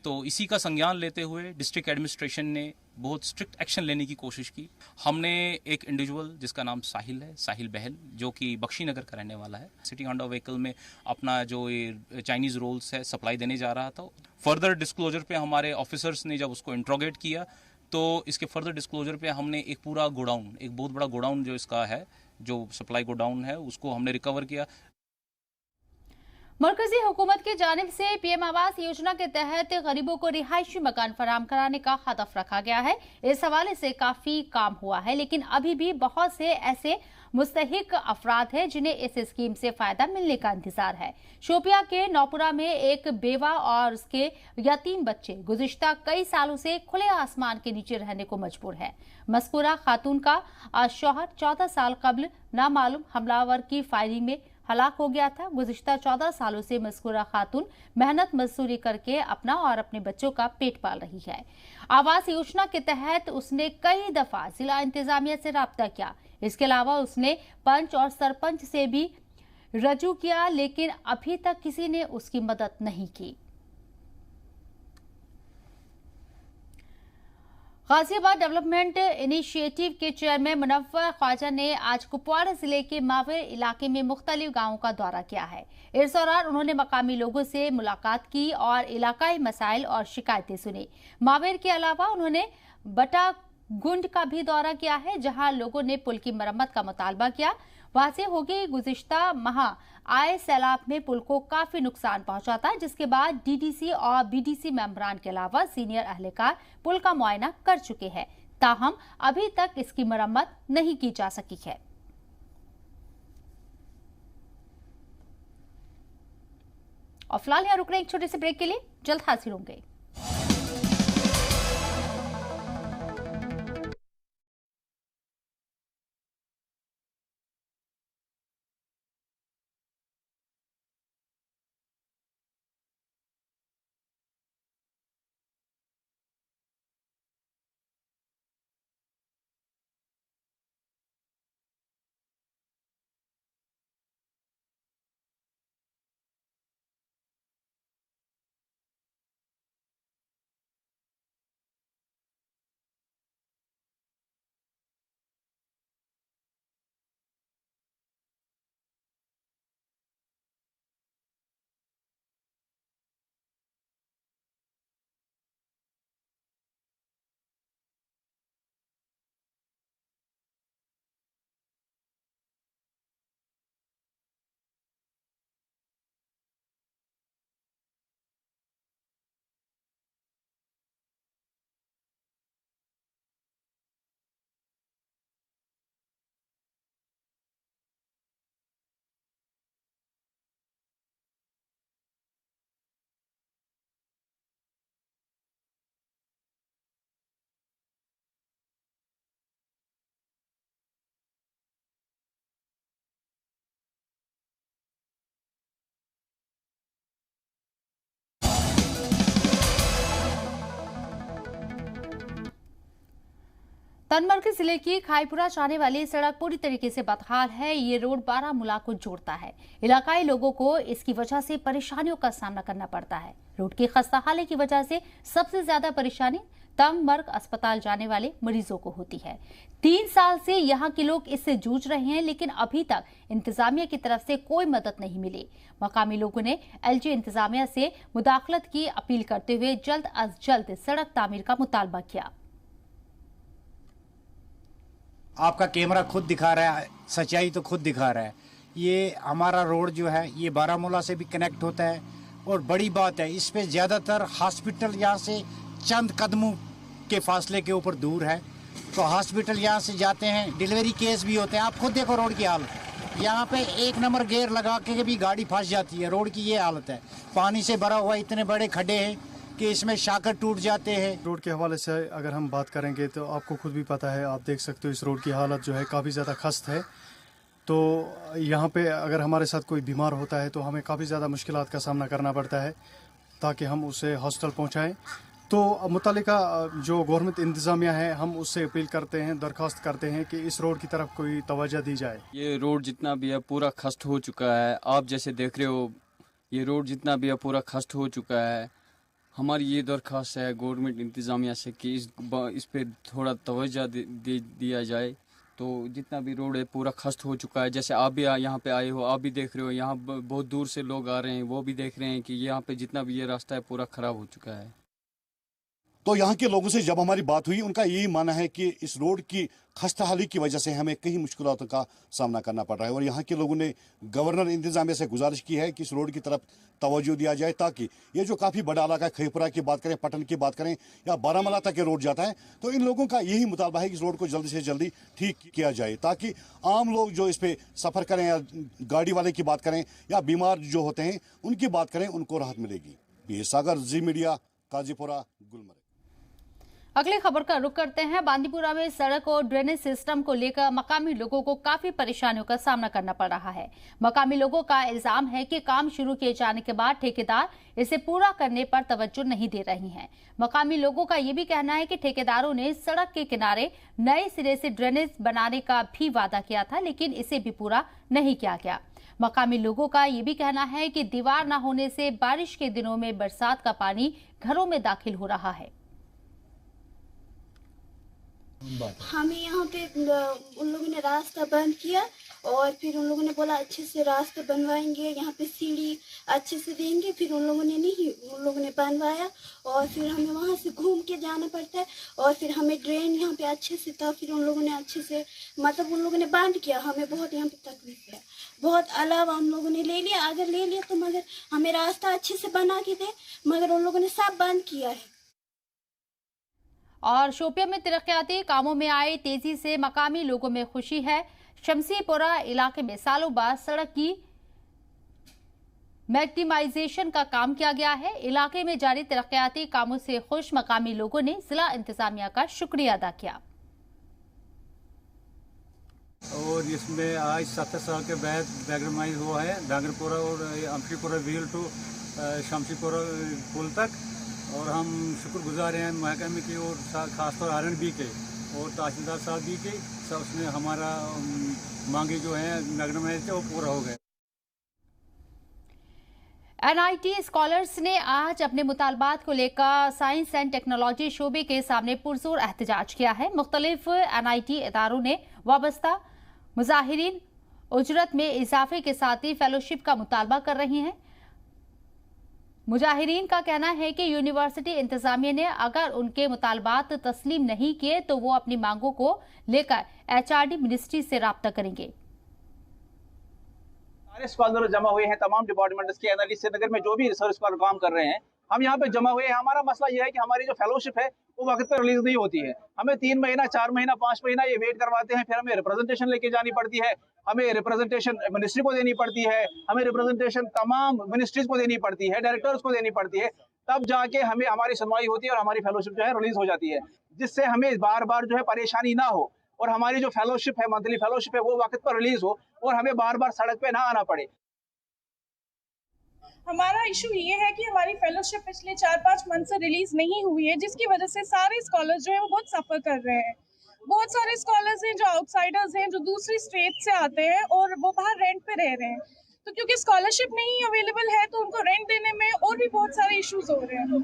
तो इसी का संज्ञान लेते हुए डिस्ट्रिक्ट एडमिनिस्ट्रेशन ने बहुत स्ट्रिक्ट एक्शन लेने की कोशिश की। हमने एक इंडिविजुअल जिसका नाम साहिल है, साहिल बहल, जो कि बख्शी नगर का रहने वाला है, सिटी होंडा व्हीकल में अपना जो ये चाइनीज़ रोल्स है सप्लाई देने जा रहा था। फर्दर डिस्क्लोजर पे हमारे ऑफिसर्स ने जब उसको इंट्रोगेट किया तो इसके फर्दर डिस्क्लोजर पे हमने एक पूरा गोडाउन, एक बहुत बड़ा गोडाउन जो इसका है, जो सप्लाई गोडाउन है, उसको हमने रिकवर किया। मरकजी हुकूमत की जानिब से पीएम आवास योजना के तहत गरीबों को रिहायशी मकान फराहम कराने का हदफ रखा गया है। इस हवाले से काफी काम हुआ है, लेकिन अभी भी बहुत से ऐसे मुस्तहिक अफराद हैं जिन्हें इस स्कीम से फायदा मिलने का इंतजार है। शोपिया के नौपुरा में एक बेवा और उसके यतीम बच्चे गुज़िश्ता कई सालों से खुले आसमान के नीचे रहने को मजबूर है। मज़कूरा खातून का शौहर 14 साल कबल नामालूम हमलावर की फायरिंग में हलाक हो गया था। गुज़िश्ता 14 सालों से मज़कूरा खातून मेहनत मजदूरी करके अपना और अपने बच्चों का पेट पाल रही है। आवास योजना के तहत उसने कई दफा जिला इंतजामिया से राब्ता किया। इसके अलावा उसने पंच और सरपंच से भी रजू किया, लेकिन अभी तक किसी ने उसकी मदद नहीं की। गाजियाबाद डेवलपमेंट इनिशिएटिव के चेयरमैन मुनव्वर ख्वाजा ने आज कुपवाड़ा जिले के मावेर इलाके में मुख्तलिफ गांवों का दौरा किया है। इस दौरान उन्होंने मकामी लोगों से मुलाकात की और इलाकाई मसाइल और शिकायतें सुनी। मावेर के अलावा उन्होंने बटा गुंड का भी दौरा किया है, जहां लोगों ने पुल की मरम्मत का मुतालबा किया। वाज़ेह हो गई गुज़िश्ता माह आए सैलाब में पुल को काफी नुकसान पहुंचा था, जिसके बाद डीडीसी और बीडीसी मेंबरान के अलावा सीनियर अहलकार पुल का मुआयना कर चुके हैं, ताहम अभी तक इसकी मरम्मत नहीं की जा सकी है। और फिलहाल यहाँ रुक रहे एक छोटे से ब्रेक के लिए, जल्द हाजिर होंगे। तनमर्ग जिले की खाईपुरा जाने वाली सड़क पूरी तरीके से बदहाल है। ये रोड बारामूला को जोड़ता है। इलाकाई लोगों को इसकी वजह से परेशानियों का सामना करना पड़ता है। रोड की खस्ताहाली की वजह से सबसे ज्यादा परेशानी तंगमर्ग अस्पताल जाने वाले मरीजों को होती है। 3 साल से यहाँ के लोग इससे जूझ रहे हैं, लेकिन अभी तक इंतजामिया की तरफ से कोई मदद नहीं मिली। मकामी लोगों ने एलजी इंतजामिया से मुदाखलत की अपील करते हुए जल्द अज जल्द सड़क तामीर का मुतालबा किया। आपका कैमरा खुद दिखा रहा है, सच्चाई तो खुद दिखा रहा है। ये हमारा रोड जो है ये बारामूला से भी कनेक्ट होता है, और बड़ी बात है इस पे ज़्यादातर हॉस्पिटल यहाँ से चंद कदमों के फासले के ऊपर दूर है, तो हॉस्पिटल यहाँ से जाते हैं, डिलीवरी केस भी होते हैं। आप खुद देखो रोड की हालत, यहाँ पे 1 नंबर गेयर लगा के भी गाड़ी फंस जाती है। रोड की ये हालत है, पानी से भरा हुआ इतने बड़े खड्डे हैं कि इसमें शाकर टूट जाते हैं। रोड के हवाले से अगर हम बात करेंगे तो आपको खुद भी पता है, आप देख सकते हो इस रोड की हालत जो है काफ़ी ज़्यादा खस्त है। तो यहाँ पे अगर हमारे साथ कोई बीमार होता है तो हमें काफ़ी ज़्यादा मुश्किलात का सामना करना पड़ता है ताकि हम उसे हॉस्पिटल पहुँचाएँ। तो मुतालिका जो गवर्नमेंट इंतज़ामिया है, हम उससे अपील करते हैं, दरख्वास्त करते हैं कि इस रोड की तरफ कोई तवज्जो दी जाए। ये रोड जितना भी है पूरा खस्त हो चुका है। आप जैसे देख रहे हो ये रोड जितना भी है पूरा खस्त हो चुका है। हमारी ये दरख्वास्त है गवर्नमेंट इंतज़ामिया से कि इस पे थोड़ा तवज्जो दिया जाए। तो जितना भी रोड है पूरा खस्त हो चुका है। जैसे आप भी यहाँ पे आए हो, आप भी देख रहे हो, यहाँ बहुत दूर से लोग आ रहे हैं, वो भी देख रहे हैं कि यहाँ पे जितना भी ये रास्ता है पूरा ख़राब हो चुका है। तो यहाँ के लोगों से जब हमारी बात हुई, उनका यही मानना है कि इस रोड की खस्ताहाली की वजह से हमें कई मुश्किलों का सामना करना पड़ रहा है और यहाँ के लोगों ने गवर्नर इंतजामिया से गुजारिश की है कि इस रोड की तरफ तवज्जो दिया जाए, ताकि ये जो काफ़ी बड़ा इलाका है, खैपुरा की बात करें, पटन की बात करें या बारामूला तक ये रोड जाता है, तो इन लोगों का यही मुतालबा है कि इस रोड को जल्दी से जल्दी ठीक किया जाए, ताकि आम लोग जो इस पर सफ़र करें या गाड़ी वाले की बात करें या बीमार जो होते हैं उनकी बात करें, उनको राहत मिलेगी। बी सागर, जी मीडिया, काजीपुरा, गुलमर्ग। अगली खबर का रुख करते हैं। बांदीपुरा में सड़क और ड्रेनेज सिस्टम को लेकर मकामी लोगों को काफी परेशानियों का सामना करना पड़ रहा है। मकामी लोगों का इल्जाम है कि काम शुरू किए जाने के बाद ठेकेदार इसे पूरा करने पर तवज्जो नहीं दे रही हैं। मकामी लोगों का ये भी कहना है कि ठेकेदारों ने सड़क के किनारे नए सिरे से ड्रेनेज बनाने का भी वादा किया था, लेकिन इसे भी पूरा नहीं किया गया। मकामी लोगों का ये भी कहना है कि दीवार न होने से बारिश के दिनों में बरसात का पानी घरों में दाखिल हो रहा है। हमें यहाँ पे उन लोगों ने रास्ता बंद किया और फिर उन लोगों ने बोला अच्छे से रास्ता बनवाएंगे, यहाँ पे सीढ़ी अच्छे से देंगे, फिर उन लोगों ने बनवाया और फिर हमें वहाँ से घूम के जाना पड़ता है और फिर हमें ड्रेन यहाँ पे अच्छे से था, फिर उन लोगों ने अच्छे से मतलब उन लोगों ने बंद किया। हमें बहुत यहाँ पे तकलीफ है, बहुत अलावा हम लोगों ने ले लिया, अगर ले लिया तो मगर हमें रास्ता अच्छे से बना के दे, मगर उन लोगों ने सब बंद किया है। और शोपियां में तरक्याती कामों में आए तेजी से मकामी लोगों में खुशी है। शमसीपुरा इलाके में सालों बाद सड़क की मैक्टिमाइजेशन का काम किया गया है। इलाके में जारी तरक्याती कामों से खुश मकामी लोगों ने जिला इंतजामिया का शुक्रिया अदा किया। और इसमें आज 7 साल के बाद मैक्टिमाइज हुआ है डांगरपुरा और अमशीपुरा व्हील टू शमसीपुरा पुल तक, और हम शुक्रगुजार हैं महकमे की और खासतौर RNB के और तहसीलदार साहब भी के, सब उसने हमारा मांगे जो है मैग्नेमाइज वो पूरा हो गए। NIT स्कॉलर्स ने आज अपने मुतालबात को लेकर साइंस एंड टेक्नोलॉजी शोबे के सामने पुरजोर एहतजाज किया है। मुख्तलिफ NIT इदारों ने वाबस्ता मुजाहिरीन उजरत में इजाफे के साथ ही फेलोशिप का मुतालबा कर रही हैं। मुजाहिरीन का कहना है कि यूनिवर्सिटी इंतजामिया ने अगर उनके मुतालबात तस्लीम नहीं किए तो वो अपनी मांगों को लेकर HRD मिनिस्ट्री से राब्ता करेंगे। सारे स्कॉलर जमा हुए हैं, तमाम डिपार्टमेंट्स के एनालिस्ट श्रीनगर में जो भी रिसर्च स्कॉलर काम कर रहे हैं, हम यहाँ पे जमा हुए हैं। हमारा मसला यह है कि हमारी जो फेलोशिप है वो वक्त पर रिलीज नहीं होती है। हमें 3 महीना 4 महीना 5 महीना ये वेट करवाते हैं, फिर हमें रिप्रेजेंटेशन लेके जानी पड़ती है, हमें रिप्रेजेंटेशन मिनिस्ट्री को देनी पड़ती है, हमें रिप्रेजेंटेशन तमाम मिनिस्ट्रीज को देनी पड़ती है, डायरेक्टर्स को देनी पड़ती है, तब जाके हमें हमारी सुनवाई होती है और हमारी फेलोशिप जो है रिलीज हो जाती है, जिससे हमें बार बार जो है परेशानी ना हो और हमारी जो फेलोशिप है, मंथली फेलोशिप है, वो वक्त पर रिलीज हो और हमें बार बार सड़क पे ना आना पड़े। हमारा इशू ये है कि हमारी फेलोशिप पिछले 4-5 मंथ से रिलीज नहीं हुई है, जिसकी वजह से सारे स्कॉलर्स जो है वो बहुत सफर कर रहे हैं। बहुत सारे स्कॉलर्स हैं जो आउटसाइडर्स हैं, जो दूसरी स्टेट से आते हैं और वो बाहर रेंट पे रह रहे हैं, तो क्योंकि स्कॉलरशिप नहीं अवेलेबल है तो उनको रेंट देने में और भी बहुत सारे इश्यूज हो रहे हैं।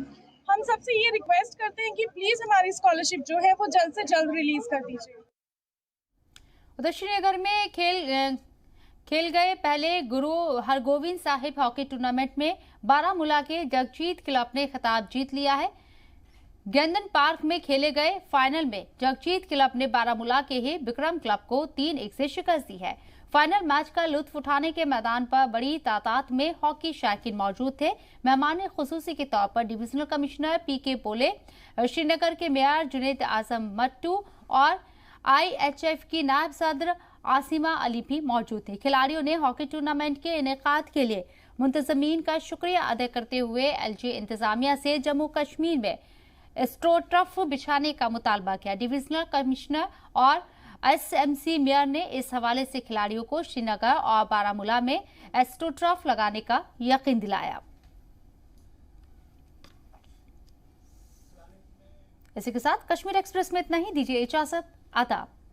हम सबसे ये रिक्वेस्ट करते हैं कि प्लीज हमारी स्कॉलरशिप जो है वो जल्द से जल्द रिलीज कर दीजिए। उधर श्रीनगर में खेल गए पहले गुरु हरगोविंद साहिब हॉकी टूर्नामेंट में बारामूला के जगजीत क्लब ने खिताब जीत लिया है। गेंदन पार्क में खेले गए फाइनल में जगजीत क्लब ने बारामूला के ही विक्रम क्लब को 3-1 से शिकस्त दी है। फाइनल मैच का लुत्फ उठाने के मैदान पर बड़ी तादाद में हॉकी शौकीन मौजूद थे। मेहमान खुसूसी के तौर पर डिविजनल कमिश्नर PK पोले, श्रीनगर के मेयर जुनैद आजम मट्टू और IHF की नायब सदर आसिमा अली भी मौजूद थे। खिलाड़ियों ने हॉकी टूर्नामेंट के इनेकाद के लिए मुंतजमीन का शुक्रिया अदा करते हुए LG इंतजामिया से जम्मू कश्मीर में एस्ट्रोटर्फ बिछाने का मुतालबा किया। डिविजनल कमिश्नर और SMC मेयर ने इस हवाले से खिलाड़ियों को श्रीनगर और बारामूला में एस्ट्रोटर्फ लगाने का यकीन दिलाया। इसी के साथ कश्मीर एक्सप्रेस में इतना ही। दीजिए इजाजत। आदाब।